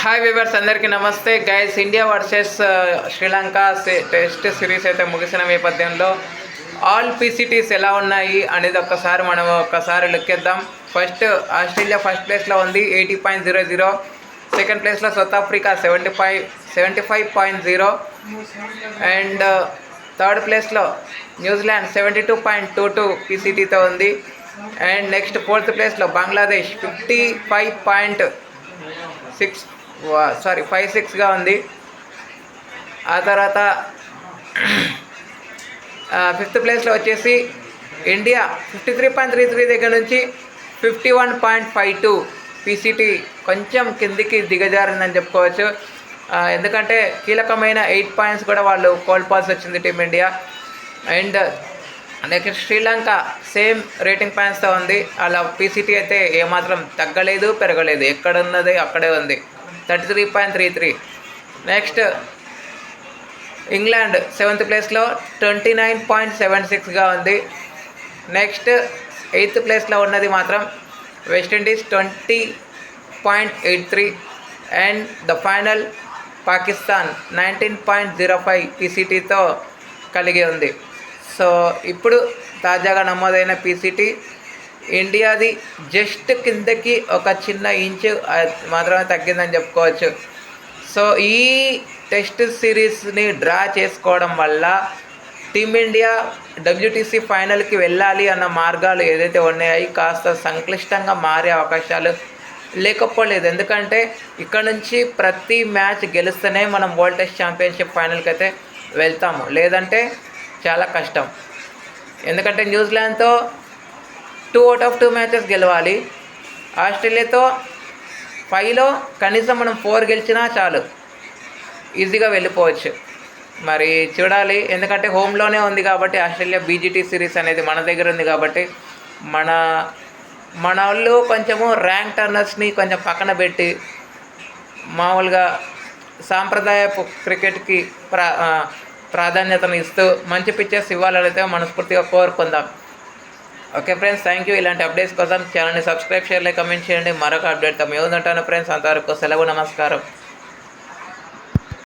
Hi viewers, అందరికీ నమస్తే guys. India versus Sri Lanka test series అయితే ముగిసిన నేపథ్యంలో ఆల్ పీసీటీస్ ఎలా ఉన్నాయి అనేది మనం ఒక్కసారి లెక్కేద్దాం. ఆస్ట్రేలియా ఫస్ట్ ప్లేస్లో ఉంది 80.00. సెకండ్ ప్లేస్లో సౌత్ ఆఫ్రికా 75.0 అండ్ థర్డ్ ప్లేస్లో న్యూజిలాండ్ 72.22 పీసీటీతో ఉంది. అండ్ నెక్స్ట్ ఫోర్త్ ప్లేస్లో బంగ్లాదేశ్ 56గా ఉంది. ఆ తర్వాత ఫిఫ్త్ ప్లేస్లో వచ్చేసి ఇండియా 53.33 దగ్గర నుంచి 51.52 పీసీటీ కొంచెం కిందికి దిగజారిందని చెప్పుకోవచ్చు. ఎందుకంటే కీలకమైన 8 పాయింట్స్ కూడా వాళ్ళు కోల్పోవాల్సి వచ్చింది Team India. And next Sri Lanka same rating పాయింట్స్తో ఉంది. అలా పీసీటీ అయితే ఏమాత్రం తగ్గలేదు, పెరగలేదు, ఎక్కడున్నది అక్కడే ఉంది, 33.33. నెక్స్ట్ ఇంగ్లాండ్ 7th ప్లేస్లో 29.76గా ఉంది. నెక్స్ట్ 8th ప్లేస్లో ఉన్నది మాత్రం West Indies 20.83 and the final Pakistan 19.05 పీసీటీతో కలిగి ఉంది. సో ఇప్పుడు తాజాగా నమోదైన పీసీటీ ఇండియాది జస్ట్ కిందకి ఒక చిన్న ఇంచు మాత్రమే తగ్గిందని చెప్పుకోవచ్చు. సో ఈ టెస్ట్ సిరీస్ని డ్రా చేసుకోవడం వల్ల టీమిండియా డబ్ల్యూటీసీ ఫైనల్కి వెళ్ళాలి అన్న మార్గాలు ఏదైతే ఉన్నాయో కాస్త సంక్లిష్టంగా మారే అవకాశాలు లేకపోలేదు. ఎందుకంటే ఇక్కడ నుంచి ప్రతి మ్యాచ్ గెలుస్తూనే మనం వరల్డ్ టెస్ట్ ఛాంపియన్షిప్ ఫైనల్కి అయితే వెళ్తాము, లేదంటే చాలా కష్టం. ఎందుకంటే న్యూజిలాండ్తో 2 out of 2 మ్యాచెస్ గెలవాలి. ఆస్ట్రేలియాతో 5లో కనీసం మనం 4 గెలిచినా చాలు, ఈజీగా వెళ్ళిపోవచ్చు. మరి చూడాలి, ఎందుకంటే హోమ్లోనే ఉంది కాబట్టి ఆస్ట్రేలియా బీజీటీ సిరీస్ అనేది మన దగ్గర ఉంది కాబట్టి మన వాళ్ళు కొంచెము ర్యాంక్ టర్నర్స్ని కొంచెం పక్కన పెట్టి మామూలుగా సాంప్రదాయపు క్రికెట్కి ప్రాధాన్యతను ఇస్తూ మంచి పిక్చర్స్ ఇవ్వాలైతే మనస్ఫూర్తిగా కోరుకుందాం. Okay friends, thank you. ఇలాంటి అప్డేట్స్ కోసం ఛానల్ని సబ్స్క్రైబ్ చేయాలి, కమెంట్ చేయండి. మరొక అప్డేట్తో మేము ఉంటాను ఫ్రెండ్స్. అంతవరకు సెలవు, నమస్కారం.